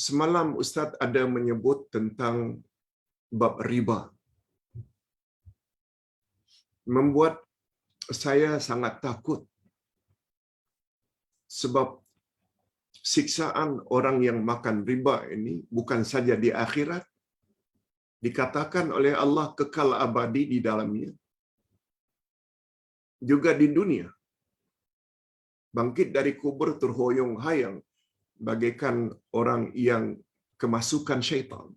Semalam Ustaz ada menyebut tentang bab riba. Membuat saya sangat takut. Sebab siksaan orang yang makan riba ini bukan saja di akhirat, dikatakan oleh Allah kekal abadi di dalamnya, juga di dunia. Bangkit dari kubur terhoyong-hayang bagaikan orang yang kemasukan syaitan.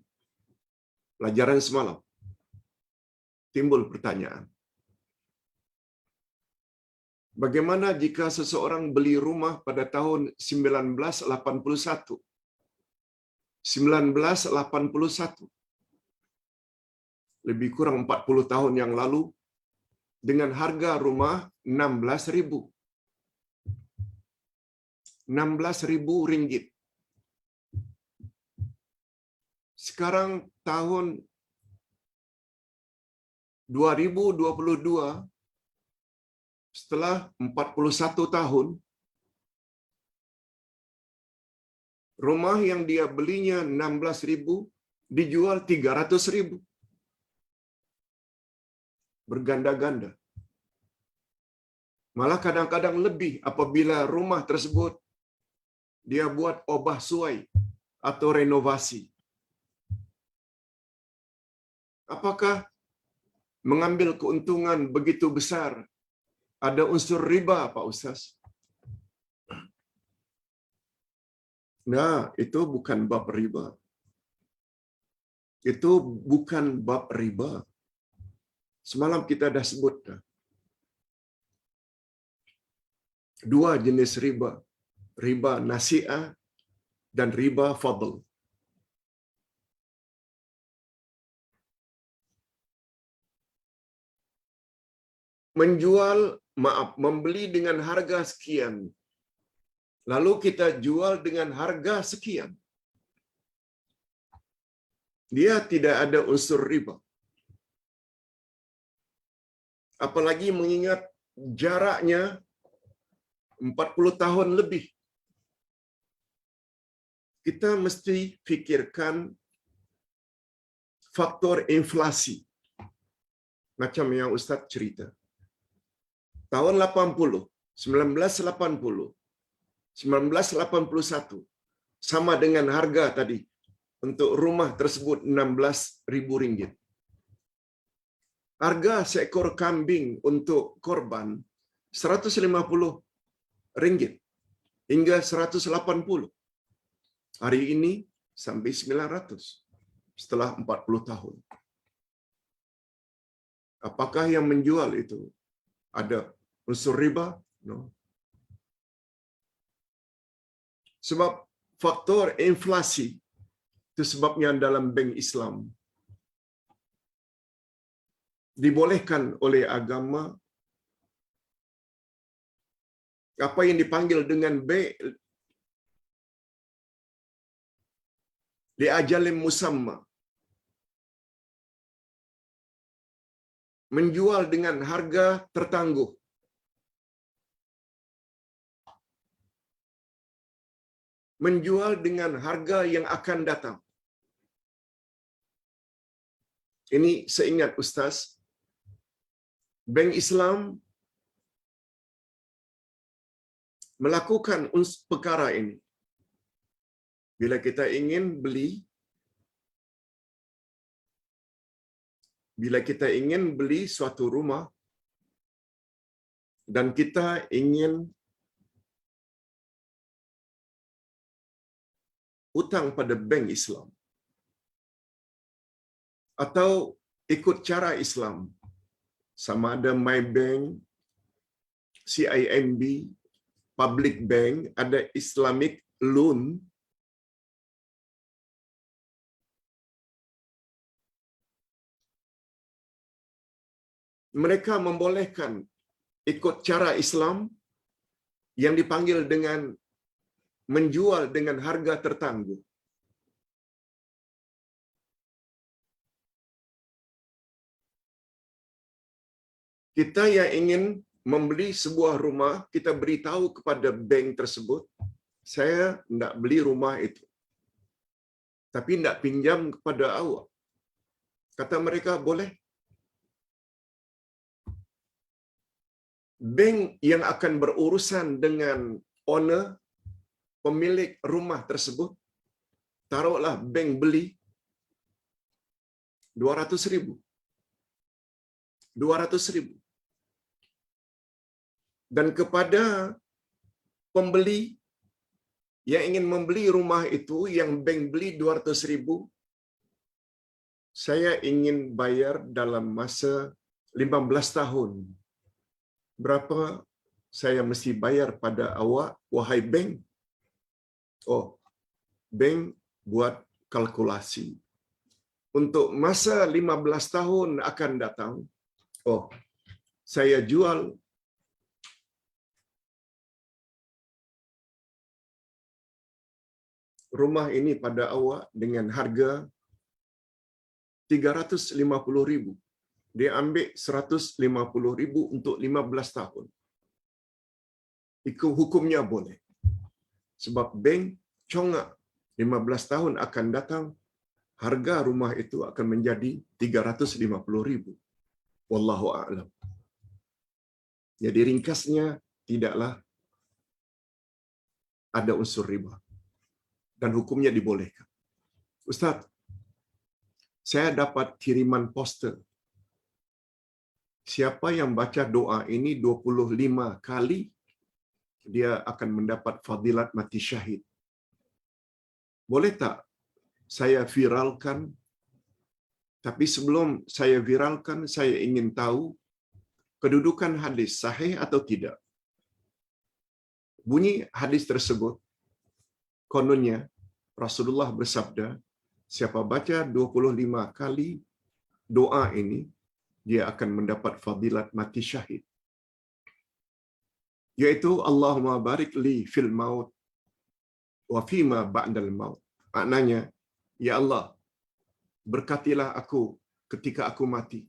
Pelajaran semalam. Timbul pertanyaan. Bagaimana jika seseorang beli rumah pada tahun 1981? 1981. Lebih kurang 40 tahun yang lalu, dengan harga rumah 16.000. 16.000 ringgit. Sekarang tahun 2022, setelah 41 tahun, rumah yang dia belinya 16.000 dijual 300.000. Berganda-ganda. Malah kadang-kadang lebih apabila rumah tersebut dia buat obah suai atau renovasi. Apakah mengambil keuntungan begitu besar ada unsur riba, Pak Ustaz? Nah, itu bukan bab riba. Itu bukan bab riba. Semalam kita dah sebut dah. Dua jenis riba. Riba nasi'ah dan riba fadl. Membeli dengan harga sekian, lalu kita jual dengan harga sekian. Dia tidak ada unsur riba. Apalagi mengingat jaraknya 40 tahun lebih. Kita mesti fikirkan faktor inflasi. Macam yang Ustaz cerita. Tahun 80, 1980, 1981, sama dengan harga tadi untuk rumah tersebut 16.000 ringgit. Harga seekor kambing untuk korban 150 ringgit hingga 180. Hari ini sampai 900 setelah 40 tahun. Apakah yang menjual itu ada unsur riba? No. Sebab faktor inflasi itu sebabnya dalam bank Islam dibolehkan oleh agama apa yang dipanggil dengan li ajalin musamma, menjual dengan harga tertangguh. Menjual dengan harga yang akan datang. Ini seingat Ustaz, Bank Islam melakukan perkara ini. Bila kita ingin beli suatu rumah dan kita ingin hutang pada bank Islam atau ikut cara Islam, sama ada MyBank, CIMB, Public Bank, ada Islamic Loan, mereka membolehkan ikut cara Islam yang dipanggil dengan menjual dengan harga tertangguh. Kita yang ingin membeli sebuah rumah, kita beritahu kepada bank tersebut, saya tidak beli rumah itu. tapi nak pinjam kepada awak. Kata mereka, boleh. Bank yang akan berurusan dengan owner, pemilik rumah tersebut, taruhlah bank beli 200,000. 200,000. Dan kepada pembeli yang ingin membeli rumah itu, yang bank beli 200,000, saya ingin bayar dalam masa 15 tahun. Berapa saya mesti bayar pada awak, wahai bank? Oh, bank buat kalkulasi. Untuk masa 15 tahun akan datang, oh, saya jual rumah ini pada awak dengan harga 350,000. Dia ambil 150,000 untuk 15 tahun. Itu hukumnya boleh. Sebab bank congak 15 tahun akan datang, harga rumah itu akan menjadi 350,000. Wallahu a'lam. Jadi ringkasnya, tidaklah ada unsur riba. Dan hukumnya dibolehkan. Ustaz, saya dapat kiriman poster. Siapa yang baca doa ini 25 kali, dia akan mendapat fadilat mati syahid. Boleh tak saya viralkan? Tapi sebelum saya viralkan, saya ingin tahu kedudukan hadis sahih atau tidak. Bunyi hadis tersebut, kononnya Rasulullah bersabda, siapa baca 25 kali doa ini, dia akan mendapat fadilat mati syahid. Yaitu, Allahumma barik li fil maut wa fima ba'dal maut. Maknanya, ya Allah, berkatilah aku ketika aku mati.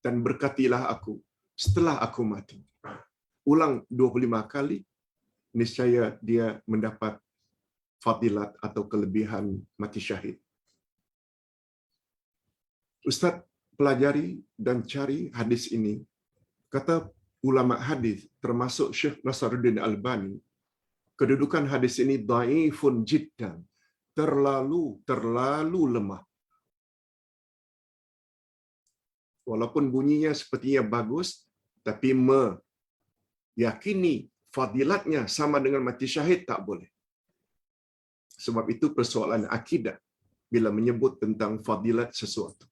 Dan berkatilah aku setelah aku mati. Ulang 25 kali, niscaya dia mendapat fadilat atau kelebihan mati syahid. Ustaz pelajari dan cari hadis ini. Kata ulama hadis, termasuk Syekh Nasruddin Albani, kedudukan hadis ini dhaifun jiddan, terlalu lemah. Walaupun bunyinya sepertinya bagus, tapi meyakini fadilatnya sama dengan mati syahid tak boleh. Sebab itu persoalan akidah bila menyebut tentang fadilat sesuatu.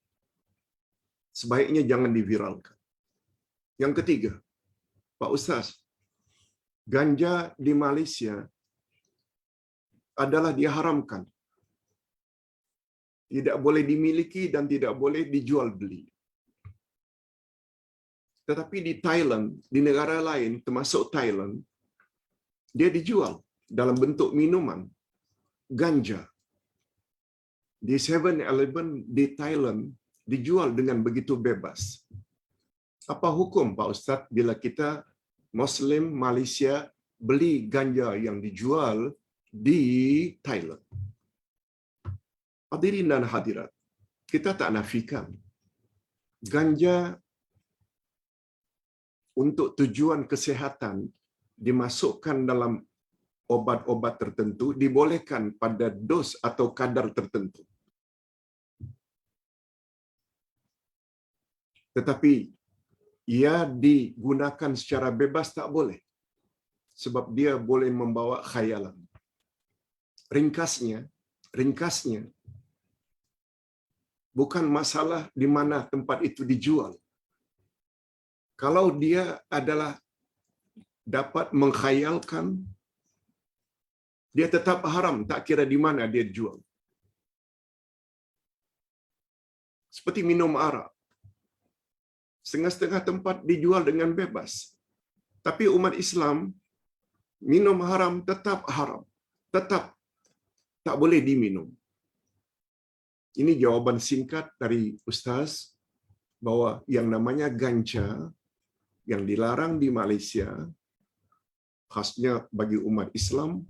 Sebaiknya jangan diviralkan. Yang ketiga, Pak Ustaz, ganja di Malaysia adalah diharamkan. Tidak boleh dimiliki dan tidak boleh dijual beli. Tetapi di Thailand, di negara lain termasuk Thailand, dia dijual dalam bentuk minuman, ganja. Di 7-Eleven di Thailand dijual dengan begitu bebas. Apa hukum Pak Ustaz bila kita Muslim Malaysia beli ganja yang dijual di Thailand? Hadirin dan hadirat, kita tak nafikan ganja untuk tujuan kesihatan dimasukkan dalam obat-obat tertentu, dibolehkan pada dos atau kadar tertentu. Tetapi ia digunakan secara bebas tak boleh. Sebab dia boleh membawa khayalan. Ringkasnya, bukan masalah di mana tempat itu dijual. Kalau dia adalah dapat mengkhayalkan, dia tetap haram, tak kira di mana dia jual. Seperti minum arak. Setengah-setengah tempat dijual dengan bebas. Tapi umat Islam, minum haram tetap haram. Tetap tak boleh diminum. Ini jawaban singkat dari Ustaz bahwa yang namanya ganja yang dilarang di Malaysia, khasnya bagi umat Islam,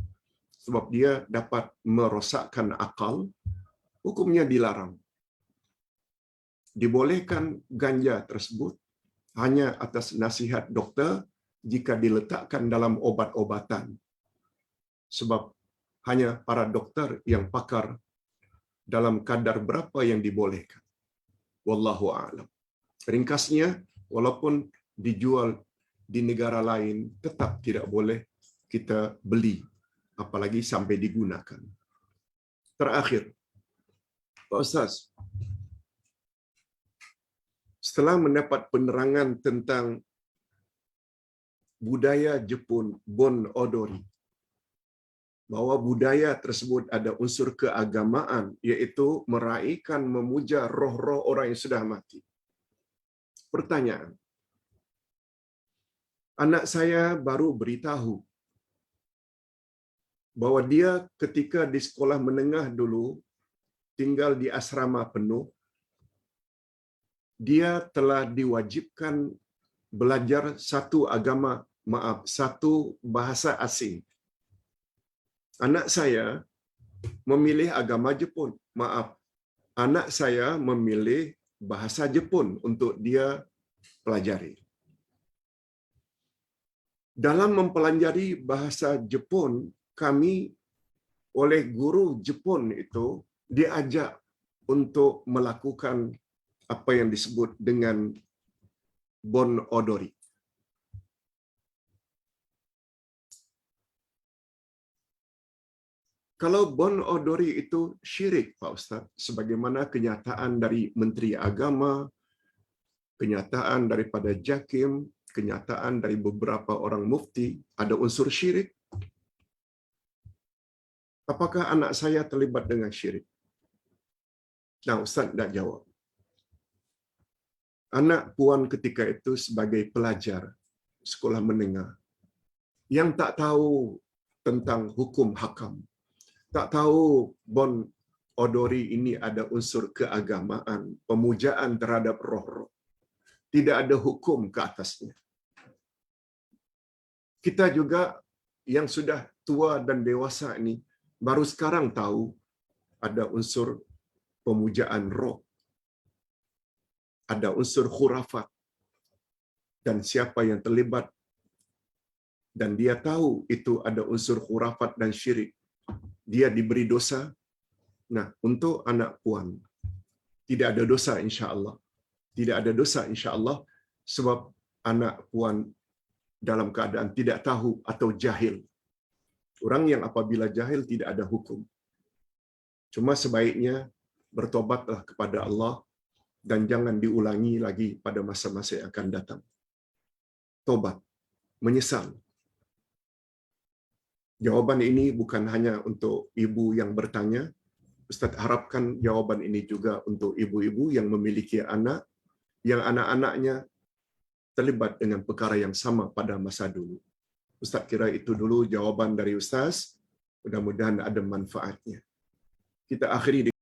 sebab dia dapat merosakkan akal, hukumnya dilarang. Dibolehkan ganja tersebut hanya atas nasihat doktor jika diletakkan dalam obat-obatan. Sebab hanya para doktor yang pakar dalam kadar berapa yang dibolehkan. Wallahu a'lam. Ringkasnya, walaupun dijual di negara lain, tetap tidak boleh kita beli, apalagi sampai digunakan. Terakhir, Pak Ustaz, setelah mendapat penerangan tentang budaya Jepun Bon Odori, bahwa budaya tersebut ada unsur keagamaan, iaitu meraihkan, memuja roh-roh orang yang sudah mati. Pertanyaan, anak saya baru beritahu bahwa dia ketika di sekolah menengah dulu tinggal di asrama penuh, dia telah diwajibkan belajar satu bahasa asing. Anak saya memilih agama Jepun. Anak saya memilih bahasa Jepun untuk dia pelajari. Dalam mempelajari bahasa Jepun, kami oleh guru Jepun itu diajak untuk melakukan apa yang disebut dengan Bon Odori. Kalau Bon Odori itu syirik, Pak Ustaz, sebagaimana kenyataan dari Menteri Agama, kenyataan daripada Jakim, kenyataan dari beberapa orang mufti, ada unsur syirik. Apakah anak saya terlibat dengan syirik? Nah, Ustaz tak jawab. Anak puan ketika itu sebagai pelajar sekolah menengah yang tak tahu tentang hukum hakam, tak tahu Bon Odori ini ada unsur keagamaan, pemujaan terhadap roh-roh. Tidak ada hukum ke atasnya. Kita juga yang sudah tua dan dewasa ini baru sekarang tahu ada unsur pemujaan roh, ada unsur khurafat, dan siapa yang terlibat dan dia tahu itu ada unsur khurafat dan syirik, dia diberi dosa. Nah, untuk anak puan tidak ada dosa insya-Allah. Tidak ada dosa insya-Allah sebab anak puan dalam keadaan tidak tahu atau jahil. Orang yang apabila jahil tidak ada hukum. Cuma sebaiknya bertobatlah kepada Allah dan jangan diulangi lagi pada masa-masa yang akan datang. Tobat, menyesal. Jawaban ini bukan hanya untuk ibu yang bertanya. Ustaz harapkan jawaban ini juga untuk ibu-ibu yang memiliki anak, yang anak-anaknya terlibat dengan perkara yang sama pada masa dulu. Ustaz kira itu dulu jawaban dari Ustaz. Mudah-mudahan ada manfaatnya. Kita akhiri